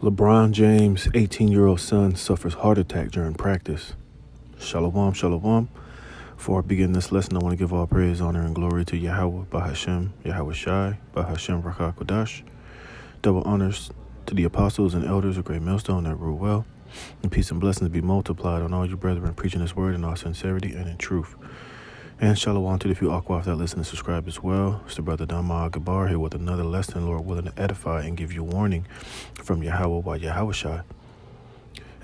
LeBron James' 18-year-old son suffers heart attack during practice. Shalom, shalom. Before I begin this lesson, I want to give all praise, honor, and glory to Yahweh, Bahashem, Yahweh Shai, Bahashem, Rakah Kodash. Double honors to the apostles and elders of Great Millstone that rule well. And peace and blessings be multiplied on all you brethren preaching this word in all sincerity and in truth. And shalom to the few Akwaf that listen and subscribe as well. It's the brother Dhamma Gabar here with another lesson, Lord willing to edify and give you warning from Yahweh by Yahweh Shai.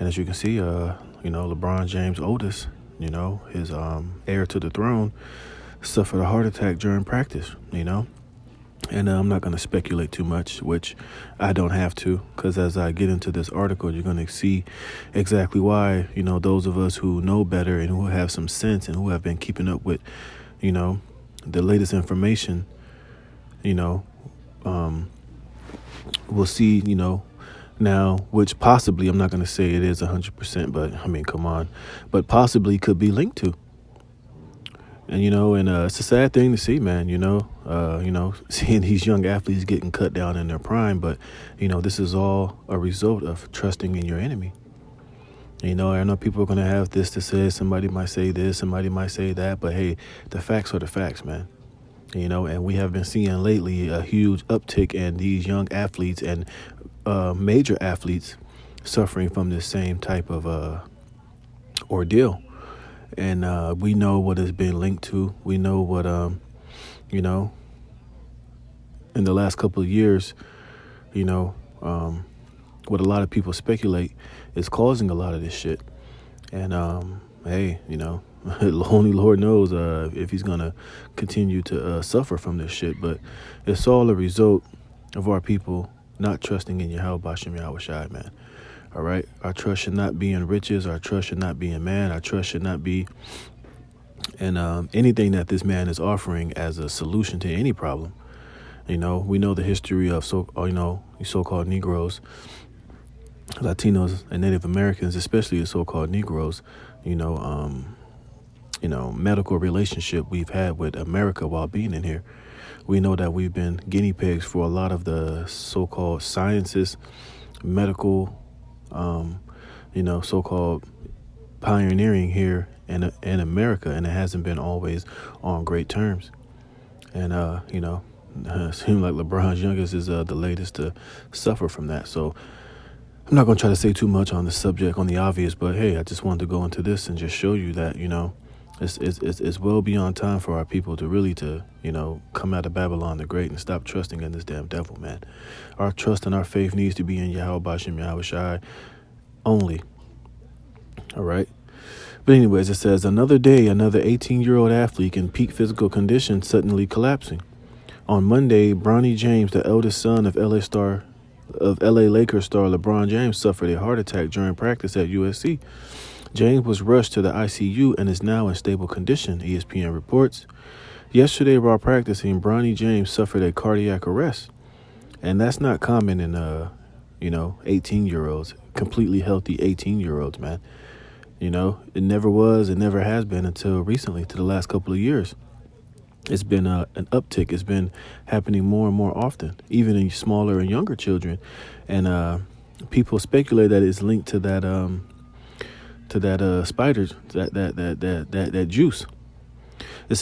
And as you can see, LeBron James' oldest, his heir to the throne, suffered a heart attack during practice, And I'm not going to speculate too much, which I don't have to, because as I get into this article, you're going to see exactly why, those of us who know better and who have some sense and who have been keeping up with, the latest information, we'll see, now, which possibly, I'm not going to say it is 100%, but I mean, come on, but possibly could be linked to. And, it's a sad thing to see, man, seeing these young athletes getting cut down in their prime. But, this is all a result of trusting in your enemy. I know people are going to have this to say. Somebody might say this, somebody might say that. But, hey, the facts are the facts, man. And we have been seeing lately a huge uptick in these young athletes and major athletes suffering from this same type of ordeal. And we know what it's been linked to. We know what, in the last couple of years, what a lot of people speculate is causing a lot of this shit. And, hey, only Lord knows if he's going to continue to suffer from this shit. But it's all a result of our people not trusting in Yahweh, Bashem, Yahweh Shai, man. All right. Our trust should not be in riches. Our trust should not be in man. Our trust should not be in anything that this man is offering as a solution to any problem. We know the history of so-called Negroes, Latinos, and Native Americans, especially the so-called Negroes. Medical relationship we've had with America while being in here. We know that we've been guinea pigs for a lot of the so-called sciences, medical, so-called pioneering here in America, and it hasn't been always on great terms. And, it seems like LeBron's youngest is the latest to suffer from that. So I'm not going to try to say too much on the subject, on the obvious, but hey, I just wanted to go into this and just show you that, it's well beyond time for our people to really come out of Babylon the Great and stop trusting in this damn devil, man. Our trust and our faith needs to be in Yahweh, Bashem, Yahweh Shai only. All right. But anyways, it says another day, another 18-year-old athlete in peak physical condition suddenly collapsing. On Monday, Bronny James, the eldest son of LA Lakers star LeBron James, suffered a heart attack during practice at USC. James was rushed to the ICU and is now in stable condition, ESPN reports. Yesterday, while practicing, Bronny James suffered a cardiac arrest. And that's not common in, 18-year-olds, completely healthy 18-year-olds, man. It never was, it never has been until recently, to the last couple of years. It's been an uptick. It's been happening more and more often, even in smaller and younger children. And people speculate that it's linked to that spider, that juice. It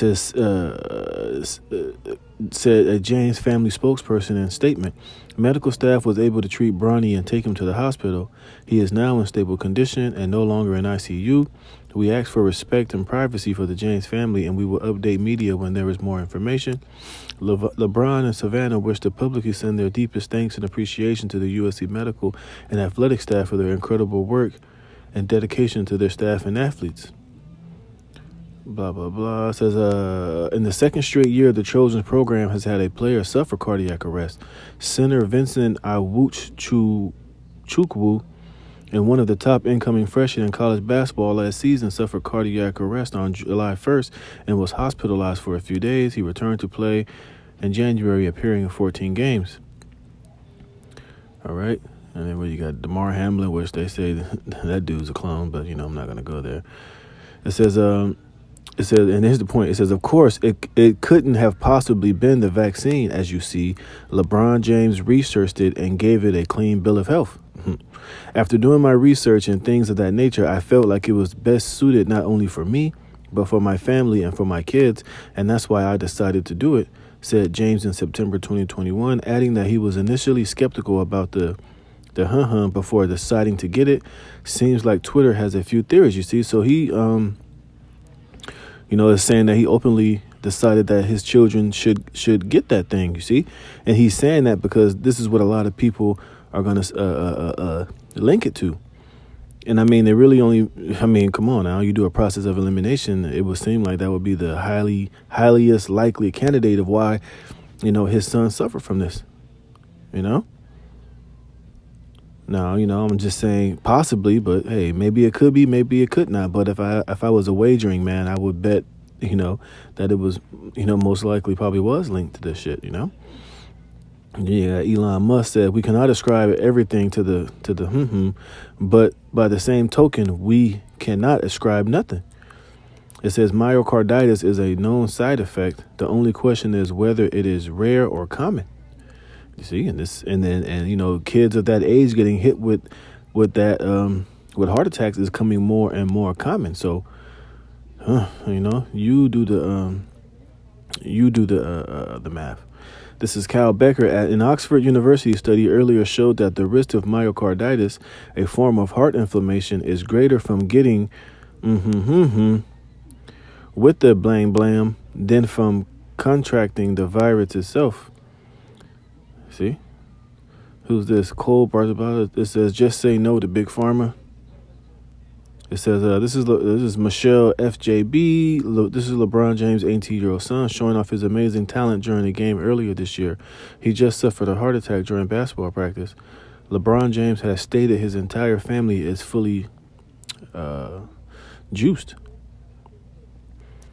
said a James family spokesperson in a statement, medical staff was able to treat Bronny and take him to the hospital. He is now in stable condition and no longer in ICU. We ask for respect and privacy for the James family, and we will update media when there is more information. LeBron and Savannah wish to publicly send their deepest thanks and appreciation to the USC medical and athletic staff for their incredible work and dedication to their staff and athletes. Blah, blah, blah. It says, in the second straight year, the Trojans program has had a player suffer cardiac arrest. Center Vincent Chukwu, and one of the top incoming freshmen in college basketball last season, suffered cardiac arrest on July 1st and was hospitalized for a few days. He returned to play in January, appearing in 14 games. All right. And then you got DeMar Hamlin, which they say that dude's a clone, but, I'm not going to go there. It says, It says, and here's the point. It says, of course, it couldn't have possibly been the vaccine. As you see, LeBron James researched it and gave it a clean bill of health. After doing my research and things of that nature, I felt like it was best suited not only for me, but for my family and for my kids, and that's why I decided to do it, said James in September 2021, adding that he was initially skeptical about the before deciding to get it. Seems like Twitter has a few theories, you see. So he is saying that he openly decided that his children should get that thing, you see. And he's saying that because this is what a lot of people are going to link it to. And I mean, they really only, come on now, you do a process of elimination, it would seem like that would be the highest likely candidate of why, his son suffered from this, Now, I'm just saying possibly, but hey, maybe it could be, maybe it could not. But if I was a wagering man, I would bet, that it was, most likely probably was linked to this shit, Yeah, Elon Musk said we cannot ascribe everything to the but by the same token, we cannot ascribe nothing. It says myocarditis is a known side effect. The only question is whether it is rare or common. You see, and kids of that age getting hit with with heart attacks is coming more and more common. So, you do the math. This is Cal Becker at an Oxford University study earlier showed that the risk of myocarditis, a form of heart inflammation, is greater from getting with the blam than from contracting the virus itself. See? Who's this? Cole Bartabata. It says, just say no to Big Pharma. It says, this is Michelle FJB. This is LeBron James' 18-year-old son showing off his amazing talent during a game earlier this year. He just suffered a heart attack during basketball practice. LeBron James has stated his entire family is fully juiced.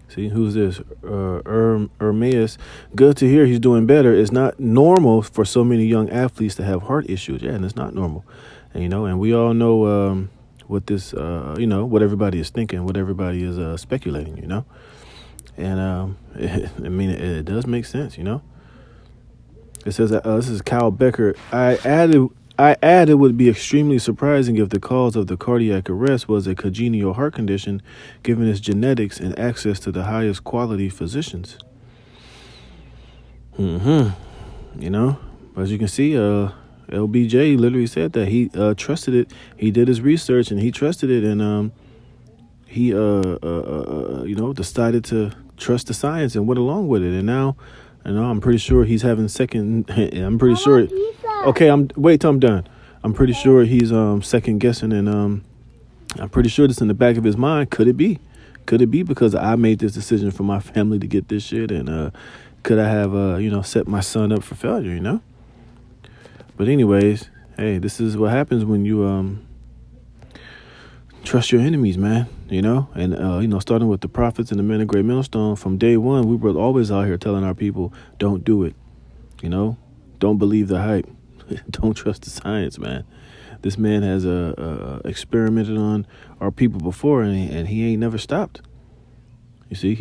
See, who's this? Ermias. Good to hear he's doing better. It's not normal for so many young athletes to have heart issues. Yeah, and it's not normal. And, and we all know what this, what everybody is thinking, what everybody is speculating, And, it does make sense, It says, this is Kyle Becker. I add it would be extremely surprising if the cause of the cardiac arrest was a congenital heart condition, given its genetics and access to the highest quality physicians. As you can see, LBJ literally said that he trusted it. He did his research and he trusted it, and he decided to trust the science and went along with it. And now, I'm pretty sure he's having second. I'm pretty sure. Okay, wait till I'm done. I'm pretty sure he's second guessing, and I'm pretty sure this in the back of his mind. Could it be? Could it be because I made this decision for my family to get this shit, and could I have set my son up for failure? But anyways, hey, this is what happens when you trust your enemies, man. And starting with the prophets and the men of Great Millstone, from day one, we were always out here telling our people, don't do it. Don't believe the hype. Don't trust the science, man. This man has experimented on our people before, and he ain't never stopped. You see,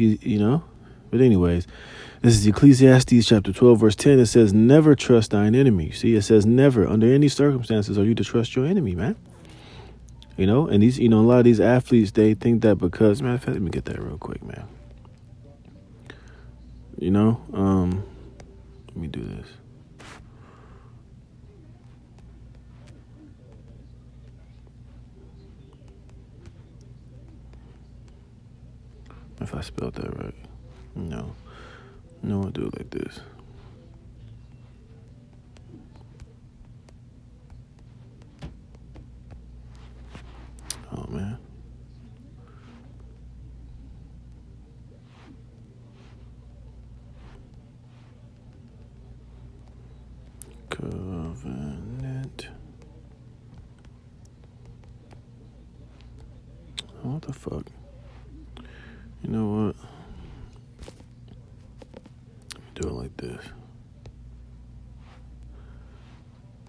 But anyways, this is Ecclesiastes chapter 12, verse 10. It says, never trust thine enemy. See, it says never, under any circumstances, are you to trust your enemy, man. And these, a lot of these athletes, they think that because, matter of fact, let me get that real quick, man. Let me do this. If I spelled that right. No, I'll do it like this. Oh, man. Covenant. What the fuck? You know what? Let me do it like this.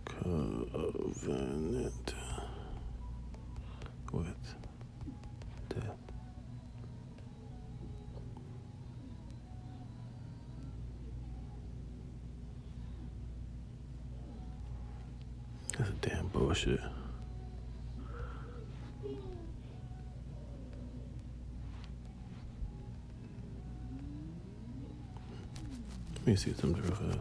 Covenant with death. That's a Damn bullshit. Let me see something real fast.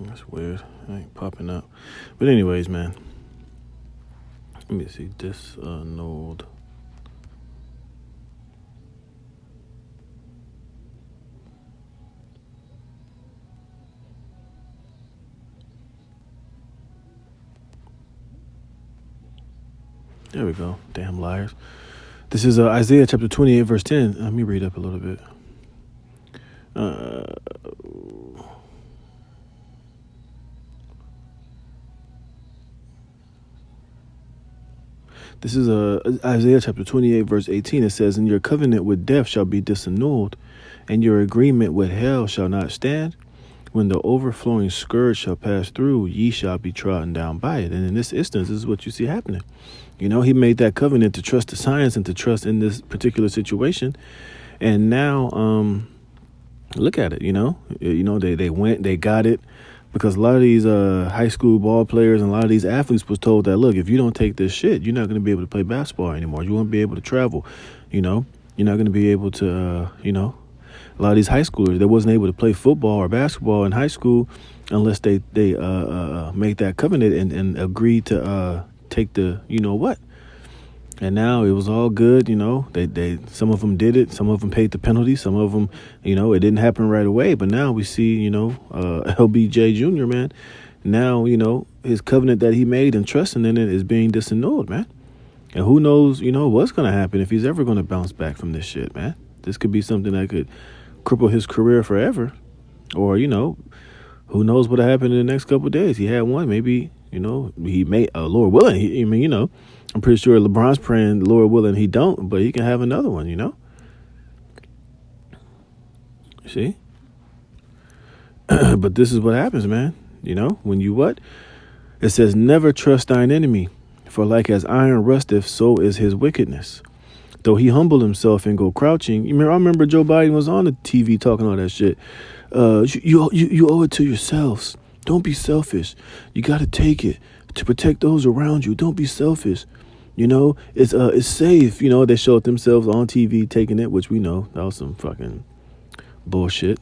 That's weird. I ain't popping up. But anyways, man. Let me see. Disannulled. There we go. Damn liars. This is Isaiah chapter 28, verse 10. Let me read up a little bit. This is Isaiah chapter 28, verse 18. It says, "And your covenant with death shall be disannulled, and your agreement with hell shall not stand. When the overflowing scourge shall pass through, ye shall be trodden down by it." And in this instance, this is what you see happening. You know, he made that covenant to trust the science and to trust in this particular situation. And now, look at it, they went, they got it. Because a lot of these high school ball players and a lot of these athletes was told that, look, if you don't take this shit, you're not going to be able to play basketball anymore. You won't be able to travel, You're not going to be able to, a lot of these high schoolers, they wasn't able to play football or basketball in high school unless they make that covenant and agree to take the, what. And now it was all good, they some of them did it, some of them paid the penalty, some of them, it didn't happen right away. But now we see, LBJ Jr., man, now, his covenant that he made and trusting in it is being disannulled, man. And who knows, what's going to happen if he's ever going to bounce back from this shit, man. This could be something that could cripple his career forever. Or, who knows what'll happen in the next couple of days. He had one, maybe, he may, Lord willing, I'm pretty sure LeBron's praying, Lord willing, he don't, but he can have another one, See? But this is what happens, man. When you what? It says, "Never trust thine enemy, for like as iron rusteth, so is his wickedness. Though he humble himself and go crouching." I remember Joe Biden was on the TV talking all that shit. You owe it to yourselves. Don't be selfish. You got to take it to protect those around you. Don't be selfish. It's safe. They showed themselves on TV taking it, which we know that was some fucking bullshit.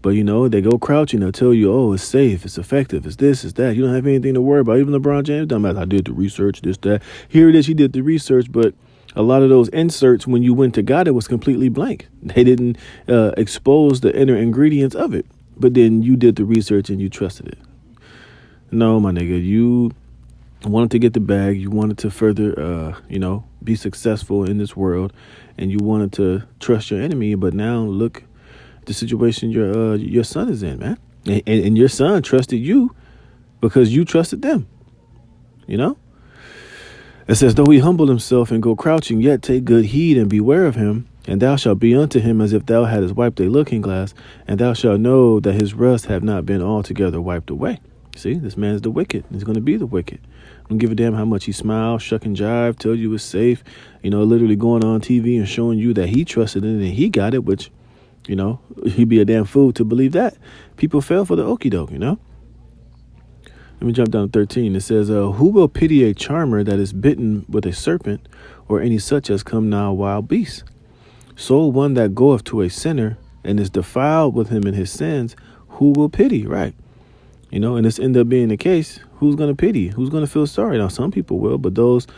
But, they go crouching. They'll tell you, oh, it's safe. It's effective. It's this, it's that. You don't have anything to worry about. Even LeBron James, doesn't matter. I did the research, this, that. Here it is. He did the research. But a lot of those inserts, when you went to got it, was completely blank. They didn't expose the inner ingredients of it. But then you did the research and you trusted it. No, my nigga, you wanted to get the bag. You wanted to further, be successful in this world, and you wanted to trust your enemy. But now look, the situation your son is in, man, and your son trusted you because you trusted them. It says, "Though he humble himself and go crouching, yet take good heed and beware of him. And thou shalt be unto him as if thou hadst wiped a looking glass, and thou shalt know that his rust have not been altogether wiped away." See, this man's the wicked. He's going to be the wicked. Don't give a damn how much he smiles, shuck and jive, tell you it's safe, literally going on TV and showing you that he trusted it and he got it, which, he'd be a damn fool to believe that. People fell for the okie doke, Let me jump down to 13. It says, "Who will pity a charmer that is bitten with a serpent, or any such as come now wild beasts? So one that goeth to a sinner and is defiled with him in his sins, who will pity?" Right. And this ended up being the case. Who's going to pity? Who's going to feel sorry? Now, some people will, but those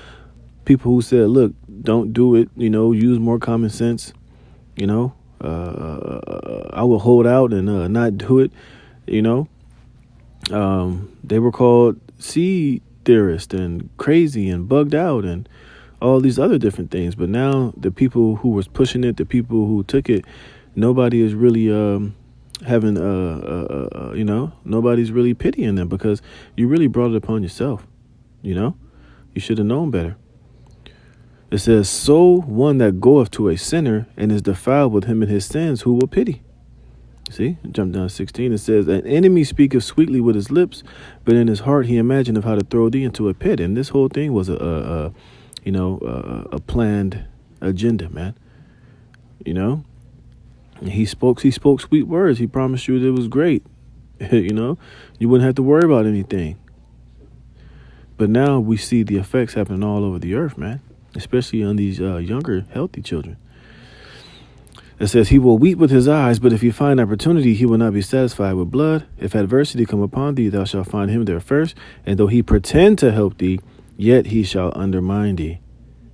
people who said, look, don't do it, use more common sense, I will hold out and not do it, they were called sea theorists and crazy and bugged out and all these other different things. But now the people who was pushing it, the people who took it, nobody is really having nobody's really pitying them because you really brought it upon yourself. You should have known better. It says, "So one that goeth to a sinner and is defiled with him in his sins, who will pity?" See, jump down to 16. It says, "An enemy speaketh sweetly with his lips, but in his heart he imagineth how to throw thee into a pit." And this whole thing was a planned agenda, man. You know, and he spoke sweet words. He promised you that it was great. You know, you wouldn't have to worry about anything. But now we see the effects happening all over the earth, man, especially on these younger, healthy children. It says, he will weep with his eyes, but if he find opportunity, he will not be satisfied with blood. If adversity come upon thee, thou shalt find him there first. And though he pretend to help thee, yet he shall undermine thee.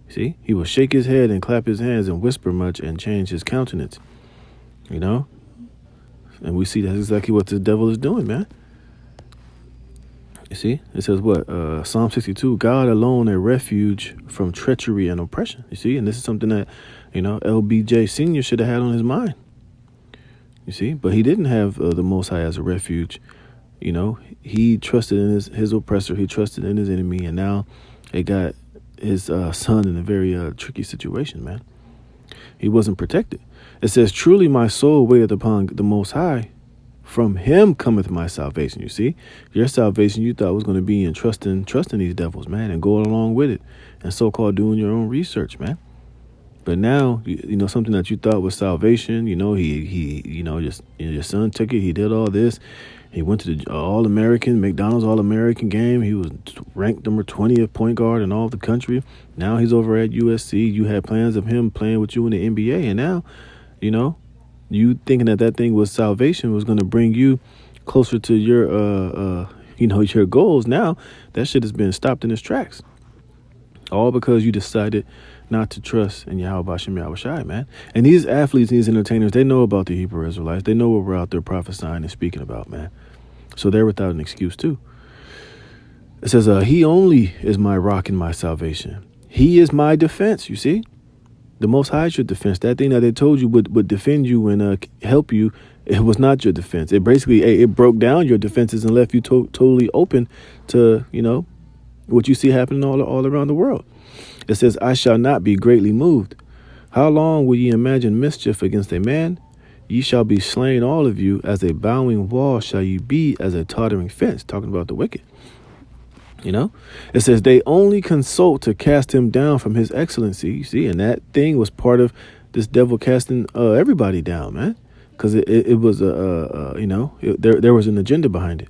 See, he will shake his head and clap his hands and whisper much and change his countenance. You know? And we see that's exactly what the devil is doing, man. You see, it says what? Psalm 62, God alone a refuge from treachery and oppression. You see, and this is something that, LBJ Sr. should have had on his mind. You see, but he didn't have the Most High as a refuge. You know, he trusted in his oppressor. He trusted in his enemy. And now it got his son in a very tricky situation, man. He wasn't protected. It says, truly my soul waiteth upon the Most High. From him cometh my salvation. You see, your salvation you thought was going to be in trusting these devils, man, and going along with it and so-called doing your own research, man. But now, something that you thought was salvation, your son took it. He did all this. He went to the McDonald's All-American game. He was ranked number 20th point guard in all the country. Now he's over at USC. You had plans of him playing with you in the NBA. And now, you thinking that thing was salvation was going to bring you closer to your, your goals. Now that shit has been stopped in its tracks. All because you decided not to trust in Yahweh Shem Yahweh Shai, man. And these athletes, these entertainers, they know about the Hebrew Israelites. They know what we're out there prophesying and speaking about, man. So they're without an excuse too. It says, he only is my rock and my salvation. He is my defense, you see. The Most High is your defense. That thing that they told you would defend you and help you, it was not your defense. It basically, it broke down your defenses and left you totally open to, what you see happening all around the world. It says, I shall not be greatly moved. How long will ye imagine mischief against a man? Ye shall be slain, all of you. As a bowing wall shall ye be, as a tottering fence. Talking about the wicked. It says they only consult to cast him down from his excellency. You see, and that thing was part of this devil casting everybody down, man, because it was there was an agenda behind it.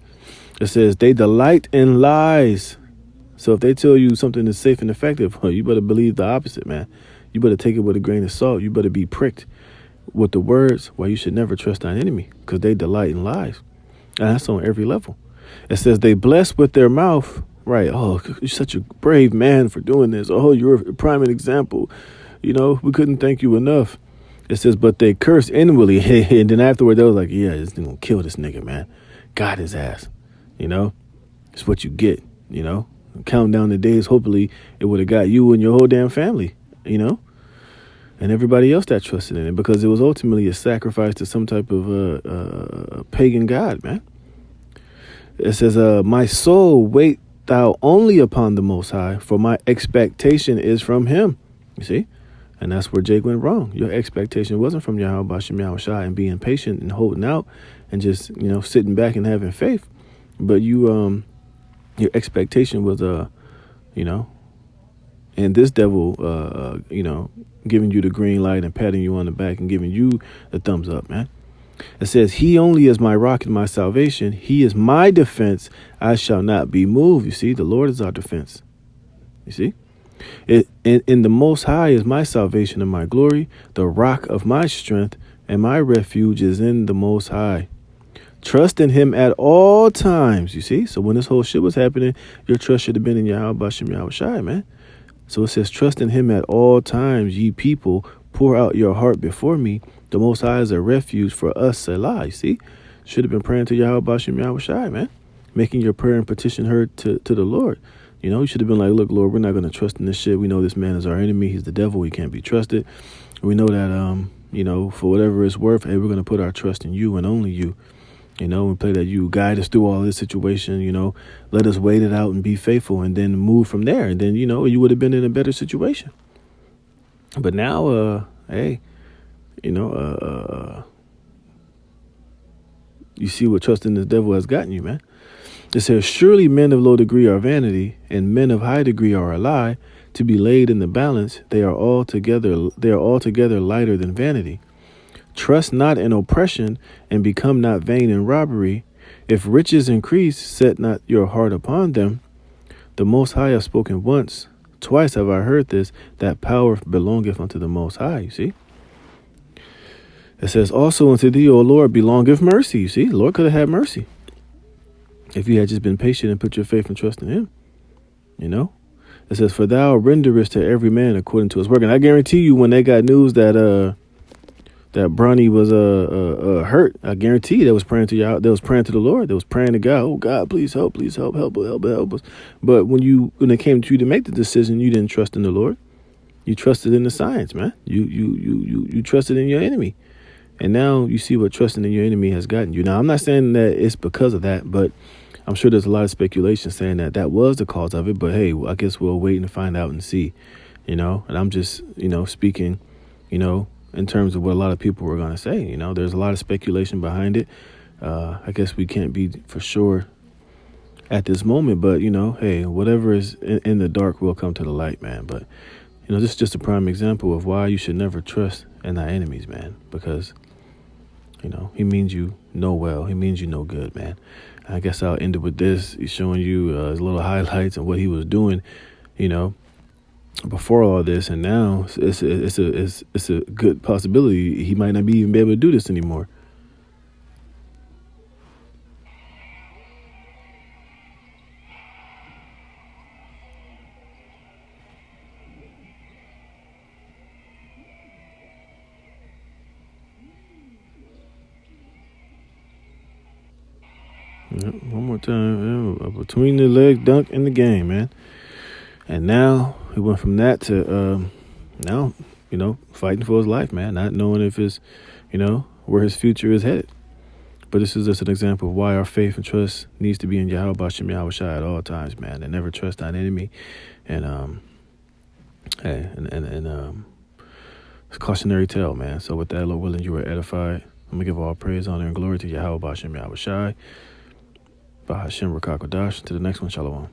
It says they delight in lies. So if they tell you something is safe and effective, you better believe the opposite, man. You better take it with a grain of salt. You better be pricked with the words. Why you should never trust thine enemy, because they delight in lies, and that's on every level. It says they bless with their mouth. Right. Oh, you're such a brave man for doing this. Oh, you're a prime example. We couldn't thank you enough. It says, but they curse inwardly. And then afterward, they was like, yeah, it's going to kill this nigga, man. Got his ass. It's what you get, Counting down the days, hopefully it would have got you and your whole damn family, and everybody else that trusted in it, because it was ultimately a sacrifice to some type of pagan god, man. It says, my soul wait thou only upon the Most High, for my expectation is from him. You see? And that's where Jake went wrong. Your expectation wasn't from Yahweh Shem Yahweh Shai and being patient and holding out and just, sitting back and having faith. But your expectation was, and this devil, giving you the green light and patting you on the back and giving you the thumbs up, man. It says, he only is my rock and my salvation. He is my defense. I shall not be moved. You see, the Lord is our defense. You see, in the Most High is my salvation and my glory, the rock of my strength, and my refuge is in the Most High. Trust in him at all times. You see, so when this whole shit was happening, your trust should have been in Yahweh Shem Yahweh Shai, man. So it says, trust in him at all times, ye people. Pour out your heart before me. The Most High is a refuge for us, Selah. You see, should have been praying to Yahweh Shem Yahweh Shai, man. Making your prayer and petition heard to the Lord. You should have been like, look, Lord, we're not going to trust in this shit. We know this man is our enemy. He's the devil. He can't be trusted. We know that, for whatever it's worth, hey, we're going to put our trust in you and only you. We pray that you guide us through all this situation, let us wait it out and be faithful and then move from there. And then, you would have been in a better situation. But now, hey, you see what trusting this devil has gotten you, man. It says, surely men of low degree are vanity, and men of high degree are a lie. to be laid in the balance, they are altogether lighter than vanity. Trust not in oppression, and become not vain in robbery. If riches increase, set not your heart upon them. The Most High have spoken once, twice have I heard this, that power belongeth unto the Most High. You see? It says, also unto thee, O Lord, belongeth mercy. You see, the Lord could have had mercy if you had just been patient and put your faith and trust in him. You know? It says, for thou renderest to every man according to his work. And I guarantee you, when they got news that that bronny was hurt, I guarantee you they was praying to y'all. They was praying to the Lord. They was praying to God. Oh God, please help, help us. But when it came to you to make the decision, you didn't trust in the Lord. You trusted in the science, man. You trusted in your enemy. And now you see what trusting in your enemy has gotten you. Now, I'm not saying that it's because of that, but I'm sure there's a lot of speculation saying that that was the cause of it. But hey, I guess we'll wait and find out and see, and I'm just, speaking, in terms of what a lot of people were going to say. There's a lot of speculation behind it. I guess we can't be for sure at this moment, but, hey, whatever is in the dark will come to the light, man. But, this is just a prime example of why you should never trust in thy enemies, man, because he means you no well. He means you no good, man. I guess I'll end it with this. He's showing you his little highlights of what he was doing, before all this. And now it's a good possibility he might not even be able to do this anymore. One more time. Between the leg dunk in the game, man. And now he went from that to now, fighting for his life, man. Not knowing if it's, where his future is headed. But this is just an example of why our faith and trust needs to be in Yahweh Bashem Yahweh Shai at all times, man. And never trust thine enemy. And it's a cautionary tale, man. So with that, Lord willing, you are edified. I'm gonna give all praise, honor, and glory to Yahweh Bashem Yahweh Shai. Bahashem Rakakwadash. To the next one, Shalom.